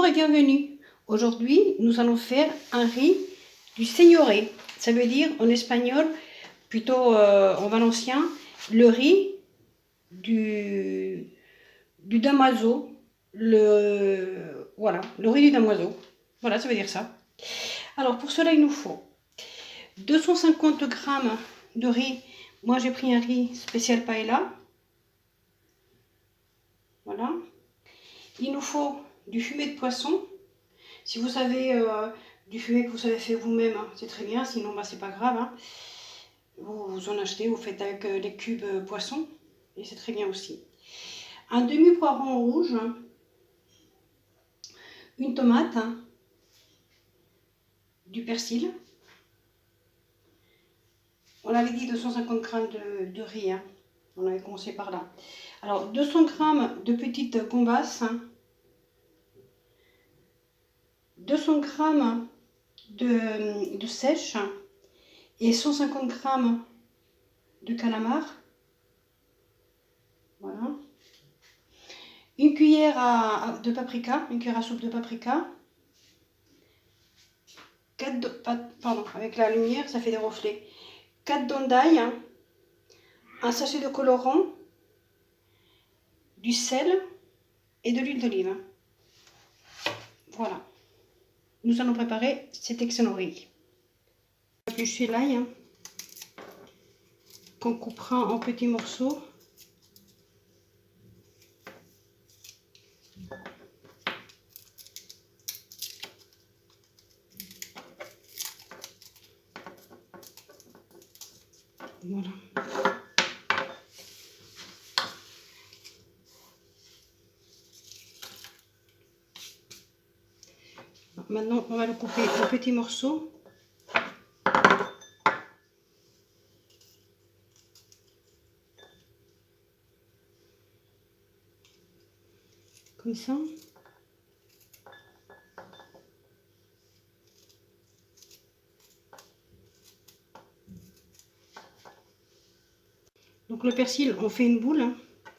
et bienvenue. Aujourd'hui, nous allons faire un riz du señoré. Ça veut dire en espagnol, plutôt en valencien, le riz du damoiseau. Voilà, le riz du damoiseau. Voilà, ça veut dire ça. Alors pour cela, il nous faut 250 g de riz. Moi, j'ai pris un riz spécial paella. Voilà. Il nous faut du fumet de poisson. Si vous avez du fumet que vous avez fait vous-même, hein, c'est très bien. Sinon, bah, c'est pas grave. Hein. Vous en achetez, vous faites avec les cubes poisson. Et c'est très bien aussi. Un demi-poireau rouge. Une tomate. Du persil. On avait dit 250 g de riz. Hein. On avait commencé par là. Alors, 200 g de petites combasses. 200 g de sèche et 150 g de calamar. Voilà. Une cuillère de paprika, une cuillère à soupe de paprika. 4 pardon, avec la lumière, ça fait des reflets. 4 dents d'ail, un sachet de colorant, du sel et de l'huile d'olive. Voilà. Nous allons préparer cet excellent riz. On va éplucher l'ail qu'on coupera en petits morceaux. Voilà. Maintenant, on va le couper en petits morceaux. Comme ça. Donc le persil, on fait une boule, hein,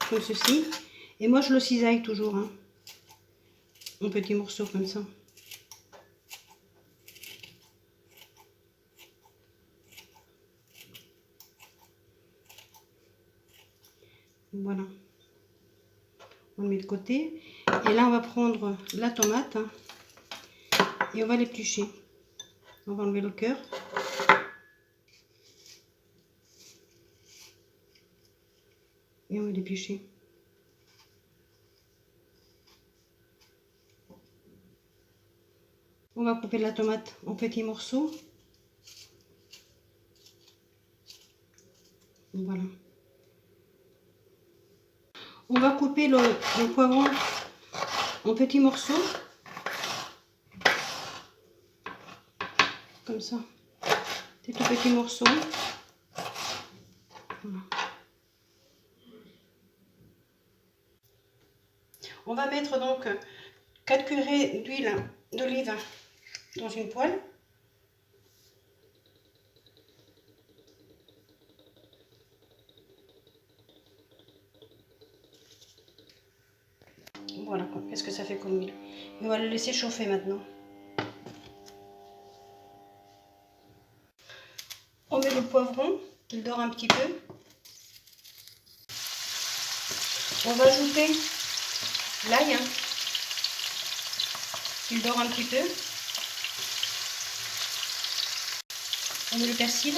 comme ceci. Et moi, je le cisaille toujours, hein, en petits morceaux comme ça. Voilà. On le met de côté. Et là, on va prendre la tomate, hein, et on va l'éplucher. On va enlever le cœur. Et on va l'éplucher. On va couper la tomate en petits morceaux. Voilà. On va couper le poivron en petits morceaux. Comme ça. Des tout petits morceaux. Voilà. On va mettre donc 4 cuillerées d'huile d'olive dans une poêle. Voilà, qu'est-ce que ça fait comme huile. Et on va le laisser chauffer maintenant. On met le poivron, il dort un petit peu. On va ajouter l'ail, hein. Il dort un petit peu. On met le persil.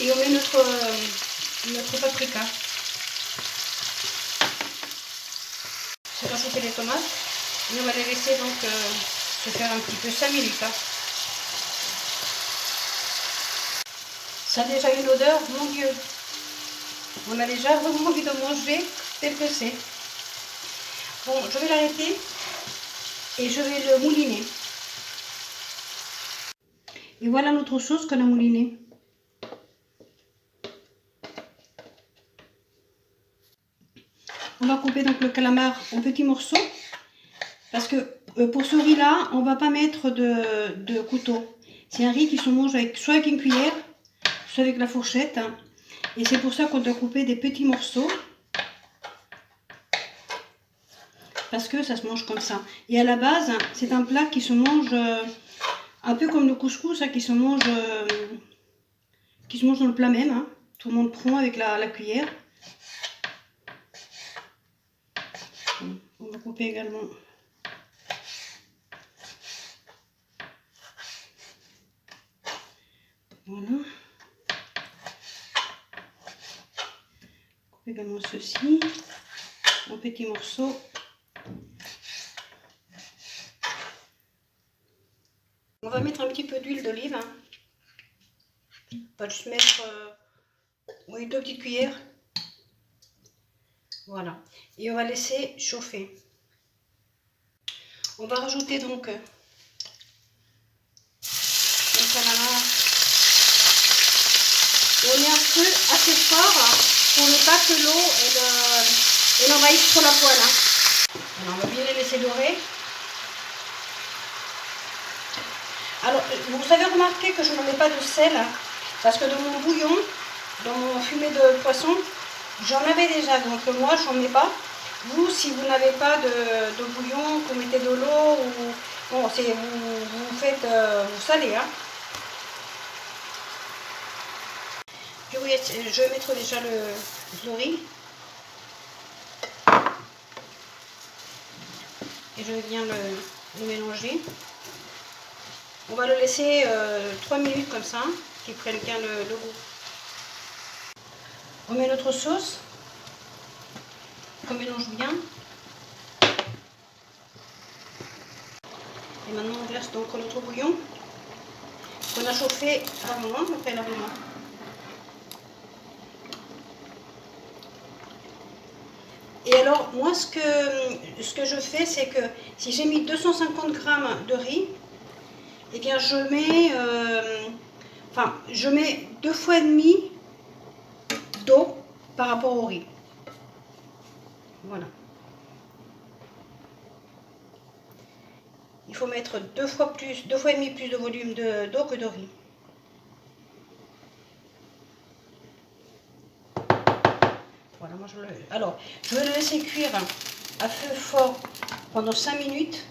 Et on met notre paprika. Je vais rajouter les tomates. Et on va les laisser donc se faire un petit peu 5 minutes. Hein. Ça a déjà une odeur, mon Dieu. On a déjà vraiment envie de manger tel que c'est. Bon, je vais l'arrêter et je vais le mouliner. Et voilà notre sauce qu'on a moulinée. On va couper donc le calamar en petits morceaux. Parce que pour ce riz là, on ne va pas mettre de couteau. C'est un riz qui se mange avec, soit avec une cuillère, soit avec la fourchette. Hein. Et c'est pour ça qu'on doit couper des petits morceaux. Parce que ça se mange comme ça. Et à la base, c'est un plat qui se mange un peu comme le couscous, hein, qui se mange dans le plat même. Hein. Tout le monde prend avec la cuillère. On va couper également. Voilà. Coupe également ceci en petits morceaux. On va mettre un petit peu d'huile d'olive. Hein. On va juste mettre 2 petites cuillères. Voilà. Et on va laisser chauffer. On va rajouter donc le calamar. On met un feu assez fort pour ne pas que l'eau n'envahisse trop la poêle. Hein. Alors, on va bien les laisser dorer. Alors, vous avez remarqué que je ne mets pas de sel, hein, parce que dans mon bouillon, dans mon fumé de poisson, j'en avais déjà, donc moi je n'en mets pas. Vous, si vous n'avez pas de bouillon, vous mettez de l'eau, ou bon, vous faites, vous salez. Hein. Je vais mettre déjà le riz. Et je vais bien le mélanger. On va le laisser 3 minutes comme ça, qu'il prenne bien le goût. On met notre sauce, qu'on mélange bien. Et maintenant on verse donc notre bouillon qu'on a chauffé avant, préalablement. Et alors moi ce que je fais, c'est que si j'ai mis 250 g de riz, eh bien je mets 2 fois et demi d'eau par rapport au riz. Voilà. Il faut mettre 2 fois et demi plus de volume d'eau que de riz. Voilà, moi alors, je vais le laisser cuire à feu fort pendant 5 minutes.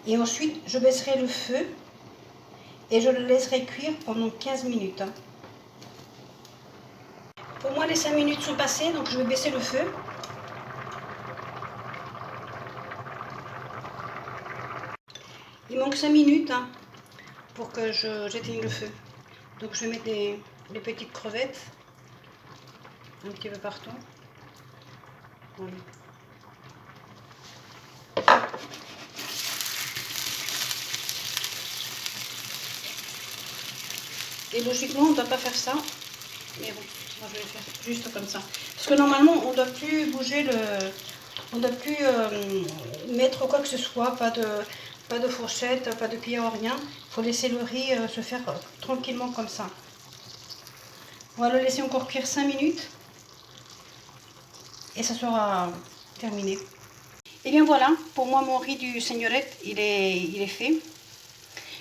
Et ensuite, je baisserai le feu et je le laisserai cuire pendant 15 minutes. Pour moi, les 5 minutes sont passées, donc je vais baisser le feu. Il manque 5 minutes pour que j'éteigne le feu. Donc je vais mettre des petites crevettes un petit peu partout. Voilà. Et logiquement, on ne doit pas faire ça. Mais bon, moi je vais faire juste comme ça. Parce que normalement, on ne doit plus bouger on ne doit plus mettre quoi que ce soit, pas de fourchette, pas de cuillère, rien. Il faut laisser le riz se faire tranquillement comme ça. On va le laisser encore cuire 5 minutes. Et ça sera terminé. Et bien voilà, pour moi mon riz du Señorette, il est fait.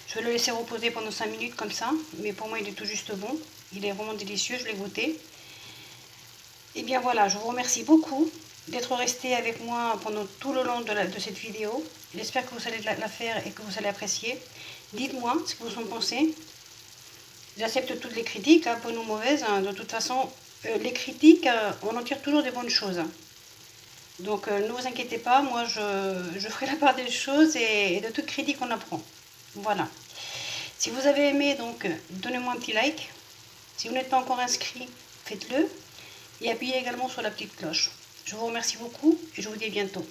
Je vais le laisser reposer pendant 5 minutes comme ça. Mais pour moi il est tout juste bon. Il est vraiment délicieux, je l'ai goûté. Et bien voilà, je vous remercie beaucoup d'être resté avec moi pendant tout le long de cette vidéo. J'espère que vous allez la faire et que vous allez apprécier. Dites-moi ce que vous en pensez. J'accepte toutes les critiques, bonnes ou mauvaises. De toute façon, les critiques, on en tire toujours des bonnes choses. Donc ne vous inquiétez pas, moi je ferai la part des choses et de toute critique on apprend. Voilà. Si vous avez aimé, donc donnez-moi un petit like. Si vous n'êtes pas encore inscrit, faites-le. Et appuyez également sur la petite cloche. Je vous remercie beaucoup et je vous dis à bientôt.